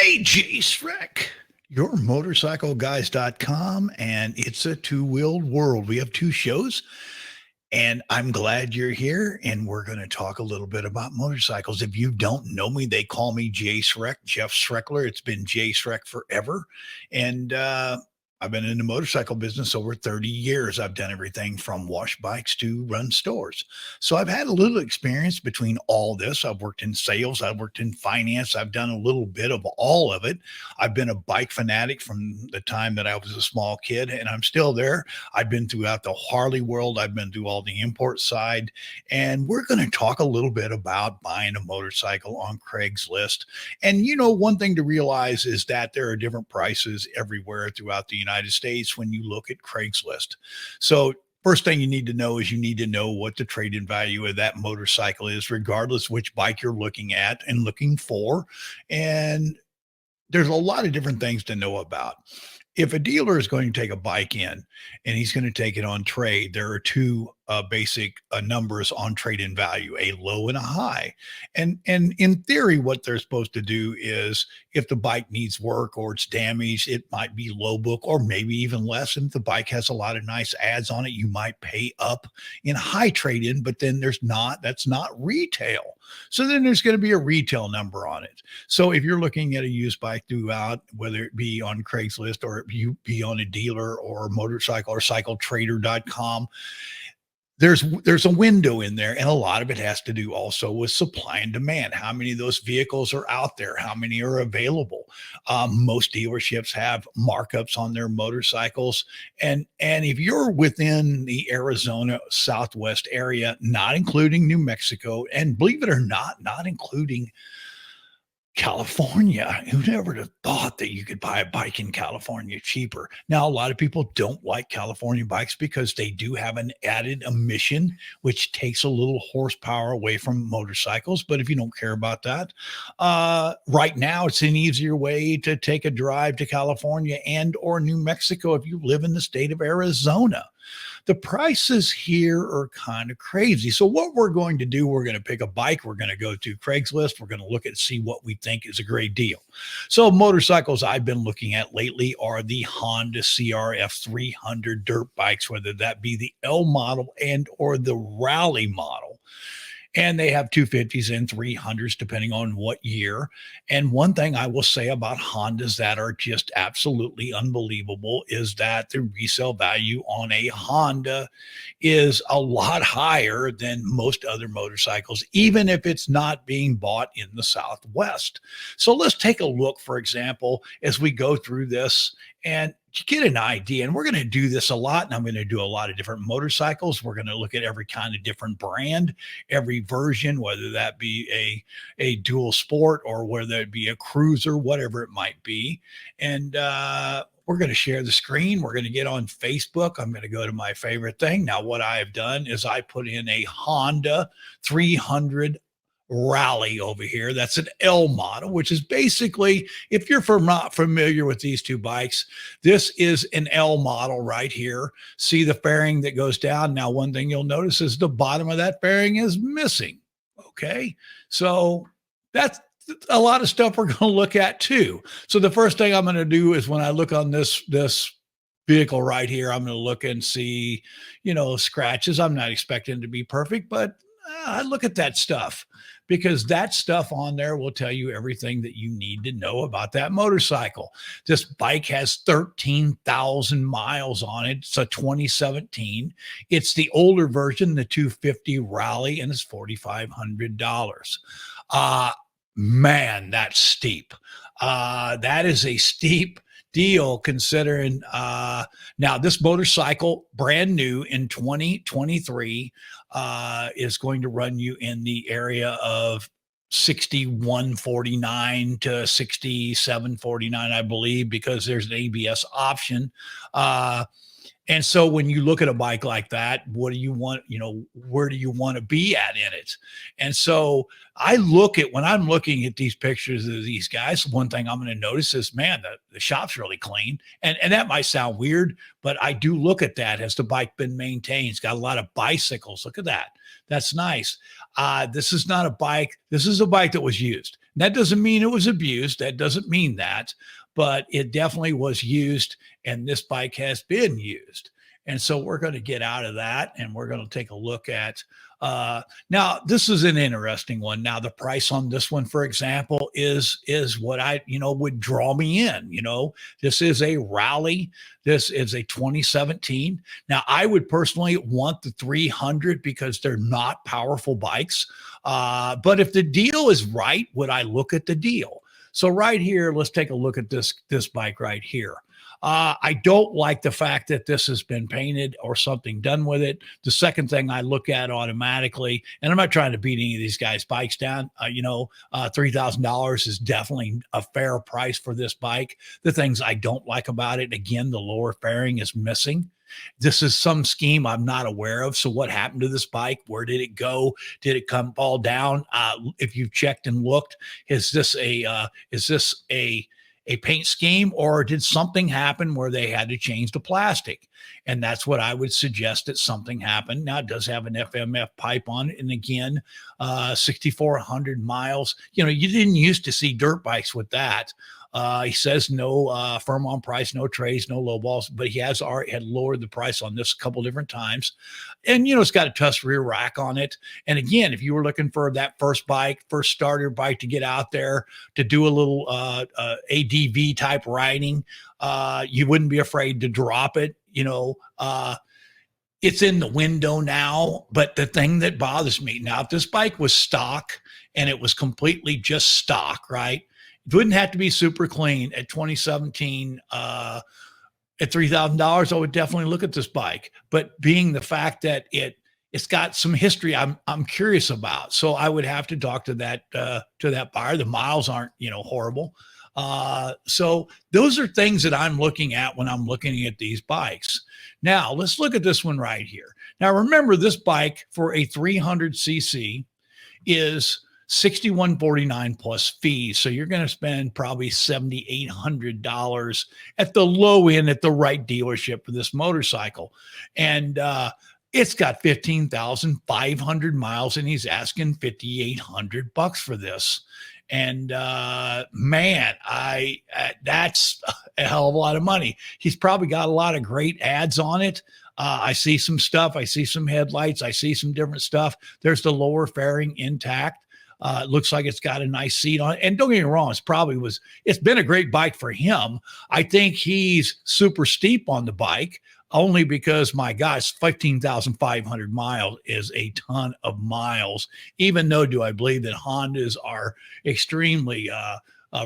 Hey, J.Schreck, your motorcycleguys.com, and it's a two-wheeled world. We have two shows, and I'm glad you're here, and we're going to talk a little bit about motorcycles. If you don't know me, they call me J.Schreck, Jeff Schreckler. It's been J.Schreck forever, and I've been in the motorcycle business over 30 years. I've done everything from wash bikes to run stores. So I've had a little experience between all this. I've worked in sales, I've worked in finance, I've done a little bit of all of it. I've been a bike fanatic from the time that I was a small kid, and I'm still there. I've been throughout the Harley world, I've been through all the import side, and we're going to talk a little bit about buying a motorcycle on Craigslist. And one thing to realize is that there are different prices everywhere throughout the United States when you look at Craigslist. So first thing you need to know is you need to know what the trade-in value of that motorcycle is, regardless which bike you're looking at and looking for. And there's a lot of different things to know about. If a dealer is going to take a bike in and he's going to take it on trade, there are two basic numbers on trade-in value, a low and a high. And in theory, what they're supposed to do is if the bike needs work or it's damaged, it might be low book or maybe even less. And if the bike has a lot of nice ads on it, you might pay up in high trade-in, but then that's not retail. So then there's going to be a retail number on it. So if you're looking at a used bike throughout, whether it be on Craigslist or you be on a dealer or motorcycle or cycletrader.com, there's a window in there, and a lot of it has to do also with supply and demand. How many of those vehicles are out there? How many are available? Most dealerships have markups on their motorcycles, and if you're within the Arizona Southwest area, not including New Mexico, and believe it or not including California. Who never have thought that you could buy a bike in California cheaper? Now, a lot of people don't like California bikes because they do have an added emission, which takes a little horsepower away from motorcycles. But if you don't care about that, right now it's an easier way to take a drive to California and or New Mexico if you live in the state of Arizona. The prices here are kind of crazy. So what we're going to do, we're going to pick a bike. We're going to go to Craigslist. We're going to look at see what we think is a great deal. So motorcycles I've been looking at lately are the Honda CRF 300 dirt bikes, whether that be the L model and or the Rally model. And they have 250s and 300s, depending on what year. And one thing I will say about Hondas that are just absolutely unbelievable is that the resale value on a Honda is a lot higher than most other motorcycles, even if it's not being bought in the Southwest. So let's take a look, for example, as we go through this and get an idea. And we're going to do this a lot. And I'm going to do a lot of different motorcycles. We're going to look at every kind of different brand, every version, whether that be a dual sport or whether it be a cruiser, whatever it might be. And we're going to share the screen. We're going to get on Facebook. I'm going to go to my favorite thing. Now, what I have done is I put in a Honda 300 Rally over here. That's an L model, which is basically, if you're not familiar with these two bikes, this is an L model right here. See the fairing that goes down. Now, one thing you'll notice is the bottom of that fairing is missing. Okay. So that's a lot of stuff we're going to look at too. So the first thing I'm going to do is when I look on this vehicle right here, I'm going to look and see, scratches. I'm not expecting it to be perfect, but I look at that stuff because that stuff on there will tell you everything that you need to know about that motorcycle. This bike has 13,000 miles on it. It's a 2017. It's the older version, the 250 Rally, and it's $4,500. Man, that's steep. That is a steep deal considering now this motorcycle brand new in 2023 is going to run you in the area of 6149 to 6749, I believe, because there's an ABS option. And so when you look at a bike like that, what do you want, where do you want to be at in it? And so when I'm looking at these pictures of these guys, one thing I'm going to notice is, man, the shop's really clean. And that might sound weird, but I do look at that. Has the bike been maintained? It's got a lot of bicycles. Look at that. That's nice. This is not a bike. This is a bike that was used. That doesn't mean it was abused. That doesn't mean that, but it definitely was used, and this bike has been used. And so we're going to get out of that, and we're going to take a look at. Now, this is an interesting one. Now, the price on this one, for example, is what I would draw me in. This is a Rally. This is a 2017. Now, I would personally want the 300 because they're not powerful bikes. But if the deal is right, would I look at the deal? So right here, let's take a look at this bike right here. I don't like the fact that this has been painted or something done with it. The second thing I look at automatically, and I'm not trying to beat any of these guys' bikes down, $3,000 is definitely a fair price for this bike. The things I don't like about it, again, the lower fairing is missing. This is some scheme I'm not aware of. So what happened to this bike? Where did it go? Did it come fall down? If you've checked and looked, is this a paint scheme, or did something happen where they had to change the plastic? And that's what I would suggest, that something happened. Now, it does have an FMF pipe on it. And again, 6,400 miles. You didn't used to see dirt bikes with that. He says no firm on price, no trays, no low balls, but he had lowered the price on this a couple different times. And, it's got a tusk rear rack on it. And again, if you were looking for that first starter bike to get out there to do a little ADV type riding, you wouldn't be afraid to drop it. It's in the window now, but the thing that bothers me now, if this bike was stock and it was completely just stock, right? It wouldn't have to be super clean at 2017. At $3,000, I would definitely look at this bike. But being the fact that it's got some history, I'm curious about. So I would have to talk to that buyer. The miles aren't horrible. So those are things that I'm looking at when I'm looking at these bikes. Now let's look at this one right here. Now remember, this bike for a 300cc is $6,149 plus fees. So you're going to spend probably $7,800 at the low end at the right dealership for this motorcycle. And it's got 15,500 miles, and he's asking $5,800 for this. And man, that's a hell of a lot of money. He's probably got a lot of great ads on it. I see some stuff. I see some headlights. I see some different stuff. There's the lower fairing intact. It looks like it's got a nice seat on it. And don't get me wrong, it's been a great bike for him. I think he's super steep on the bike, only because, my gosh, 15,500 miles is a ton of miles, even though, do I believe that Hondas are extremely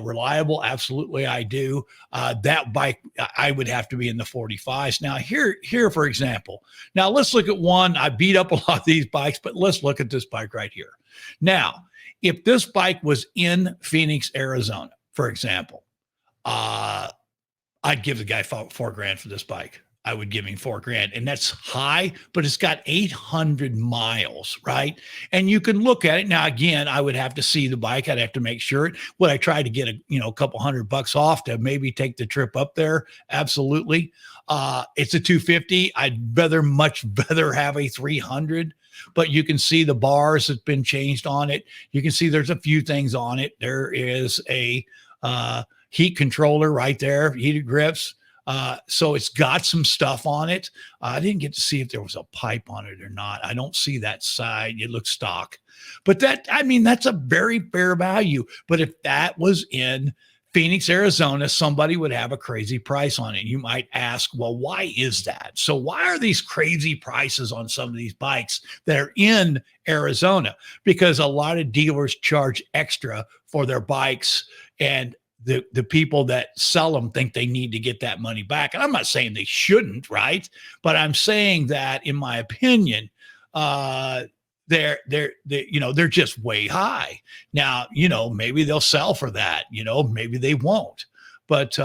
reliable? Absolutely, I do. That bike, I would have to be in the 45s. Now, here, for example, now let's look at one. I beat up a lot of these bikes, but let's look at this bike right here. Now, if this bike was in Phoenix, Arizona, for example, I'd give the guy $4,000 for this bike. I would give him $4,000, and that's high, but it's got 800 miles, right? And you can look at it now. Again, I would have to see the bike. I'd have to make sure. Would I try to get a couple $100 off to maybe take the trip up there? Absolutely. It's a 250. I'd much rather have a 300. But you can see the bars that's been changed on it. You can see there's a few things on it. There is a heat controller right there, heated grips. So it's got some stuff on it. I didn't get to see if there was a pipe on it or not. I don't see that side. It looks stock. But that's a very fair value. But if that was in Phoenix, Arizona, somebody would have a crazy price on it. You might ask, well, why is that? So why are these crazy prices on some of these bikes that are in Arizona? Because a lot of dealers charge extra for their bikes, and the people that sell them think they need to get that money back. And I'm not saying they shouldn't, right? But I'm saying that, in my opinion, they're just way high. Now, maybe they'll sell for that, maybe they won't. But,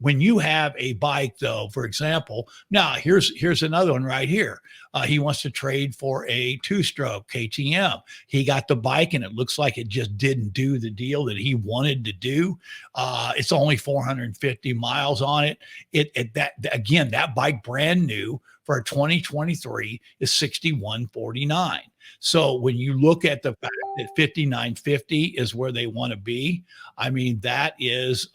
when you have a bike, though, for example, now here's another one right here. He wants to trade for a 2-stroke KTM. He got the bike, and it looks like it just didn't do the deal that he wanted to do. It's only 450 miles on it. That bike, brand new, for a 2023 is $6,149. So when you look at the fact that 5,950 is where they want to be, I mean, that is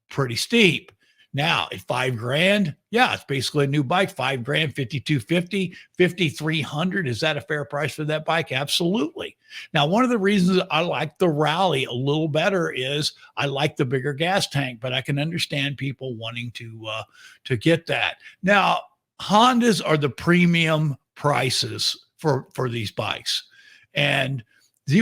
pretty steep. Now at 5 grand, yeah, it's basically a new bike. 5 grand, 5,250, 5,300. Is that a fair price for that bike? Absolutely. Now, one of the reasons I like the Rally a little better is I like the bigger gas tank, but I can understand people wanting to get that. Now, Hondas are the premium prices for these bikes, and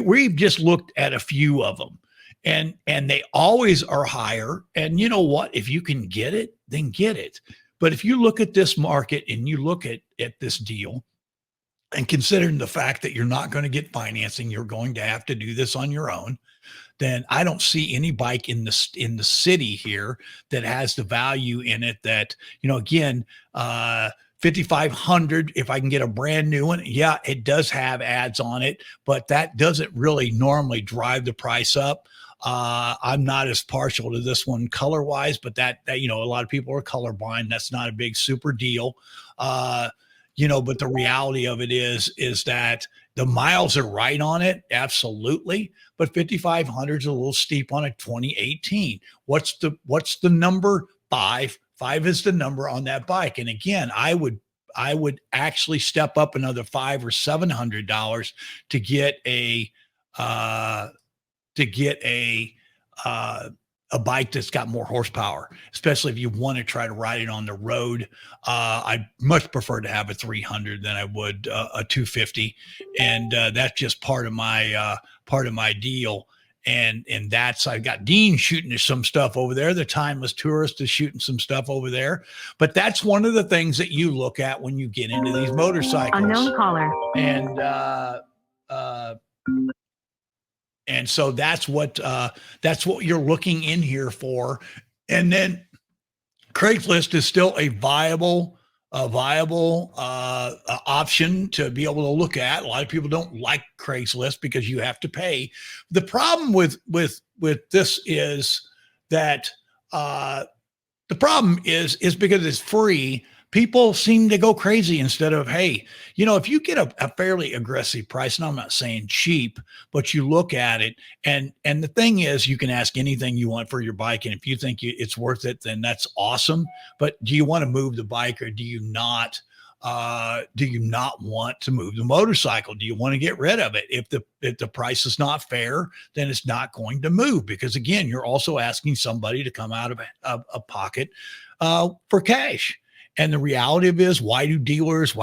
we've just looked at a few of them, and they always are higher. And you know what? If you can get it, then get it. But if you look at this market and you look at this deal, and considering the fact that you're not going to get financing, you're going to have to do this on your own, then I don't see any bike in the city here that has the value in it that, again, 5,500, if I can get a brand new one. Yeah, it does have ads on it, but that doesn't really normally drive the price up. I'm not as partial to this one color wise, but that a lot of people are colorblind. That's not a big super deal. But the reality of it is that the miles are right on it, absolutely. But 5,500 is a little steep on a 2018. What's the number? Five. Five is the number on that bike. And again, I would actually step up another $500 or $700 to get a bike that's got more horsepower, especially if you want to try to ride it on the road. I'd much prefer to have a 300 than I would a 250, and that's just part of my deal. And that's, I've got Dean shooting some stuff over there. The Timeless Tourist is shooting some stuff over there. But that's one of the things that you look at when you get into these motorcycles. Unknown caller. And so that's what you're looking in here for. And then Craigslist is still a viable option to be able to look at. A lot of people don't like Craigslist because you have to pay. The problem with this is that the problem is because it's free. People seem to go crazy instead of, hey, if you get a fairly aggressive price, and I'm not saying cheap, but you look at it, and the thing is, you can ask anything you want for your bike, and if you think it's worth it, then that's awesome. But do you want to move the bike, or do you not? Do you not want to move the motorcycle? Do you want to get rid of it? If the price is not fair, then it's not going to move, because again, you're also asking somebody to come out of a pocket for cash. And the reality of it is, why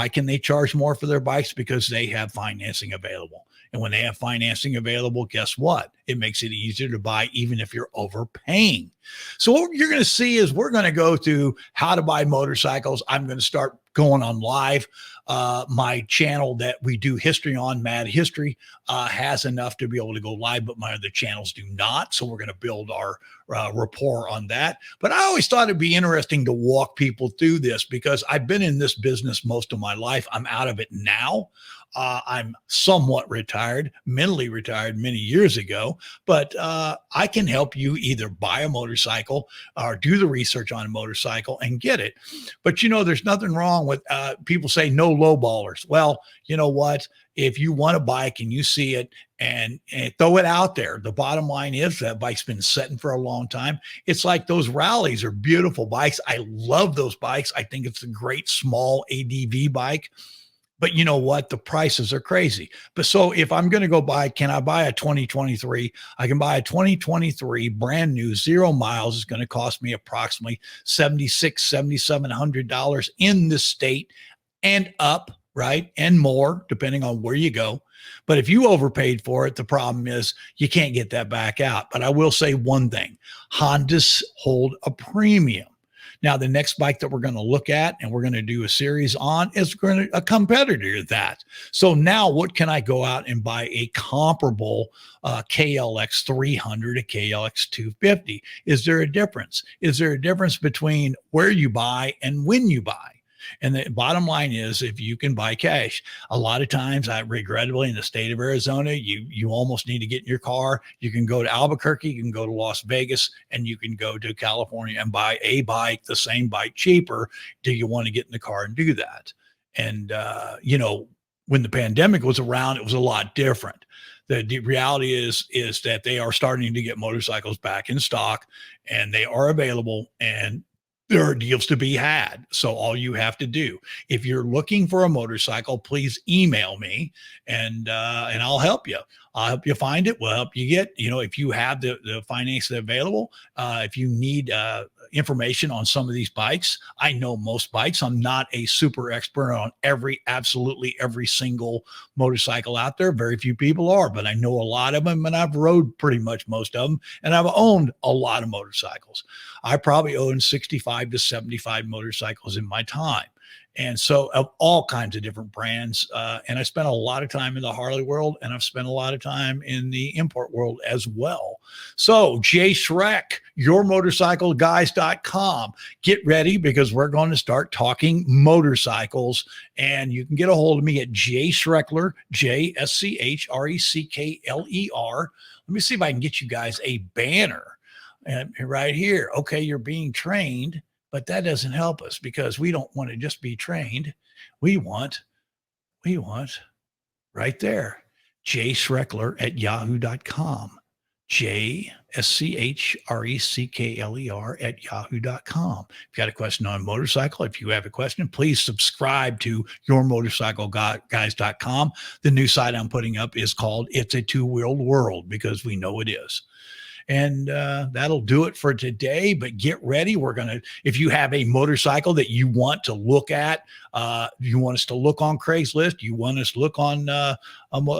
can they charge more for their bikes? Because they have financing available. And when they have financing available, guess what? It makes it easier to buy, even if you're overpaying. So what you're going to see is we're going to go through how to buy motorcycles. I'm going to start going on live. My channel that we do history on, Mad History, has enough to be able to go live, but my other channels do not. So we're going to build our rapport on that. But I always thought it'd be interesting to walk people through this, because I've been in this business most of my life. I'm out of it now. I'm somewhat retired, mentally retired many years ago, but I can help you either buy a motorcycle or do the research on a motorcycle and get it. But there's nothing wrong with people say no low ballers. Well, you know what? If you want a bike and you see it and throw it out there, the bottom line is that bike's been sitting for a long time. It's like those Rallies are beautiful bikes. I love those bikes. I think it's a great small ADV bike. But you know what? The prices are crazy. But so if I'm going to go buy, can I buy a 2023? I can buy a 2023 brand new 0 miles. It's going to cost me approximately $7,700 in the state and up, right? And more, depending on where you go. But if you overpaid for it, the problem is you can't get that back out. But I will say one thing: Hondas hold a premium. Now, the next bike that we're going to look at and we're going to do a series on is a competitor to that. So now what can I go out and buy a comparable KLX 300, a KLX 250? Is there a difference? Is there a difference between where you buy and when you buy? And the bottom line is, if you can buy cash, a lot of times, regrettably, in the state of Arizona, you almost need to get in your car. You can go to Albuquerque, you can go to Las Vegas, and you can go to California and buy a bike, the same bike, cheaper. Do you want to get in the car and do that? And, when the pandemic was around, it was a lot different. The reality is that they are starting to get motorcycles back in stock, and they are available, and there are deals to be had. So all you have to do, if you're looking for a motorcycle, please email me, and I'll help you. I'll help you find it. We'll help you get, if you have the financing available, if you need information on some of these bikes. I know most bikes. I'm not a super expert on absolutely every single motorcycle out there. Very few people are, but I know a lot of them, and I've rode pretty much most of them, and I've owned a lot of motorcycles. I probably owned 65 to 75 motorcycles in my time. And so, of all kinds of different brands. And I spent a lot of time in the Harley world, and I've spent a lot of time in the import world as well. So, J.Schreck, yourmotorcycleguys.com. Get ready, because we're going to start talking motorcycles. And you can get a hold of me at J.Schreckler, Schreckler. Let me see if I can get you guys a banner right here. Okay, you're being trained. But that doesn't help us, because we don't want to just be trained. We want right there, J.Schreckler at yahoo.com. Schreckler at yahoo.com. If you got a question on a motorcycle, if you have a question, please subscribe to yourmotorcycleguys.com. The new site I'm putting up is called It's a Two-Wheeled World, because we know it is. And that'll do it for today. But get ready. If you have a motorcycle that you want to look at, you want us to look on Craigslist, you want us to look on a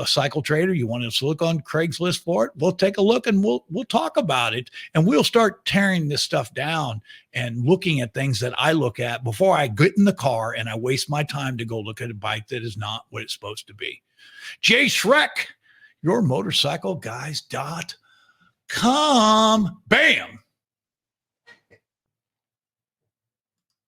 Cycle Trader, you want us to look on Craigslist for it, we'll take a look, and we'll talk about it, and we'll start tearing this stuff down and looking at things that I look at before I get in the car and I waste my time to go look at a bike that is not what it's supposed to be. J.Schreck, yourmotorcycleguys.com. Bam.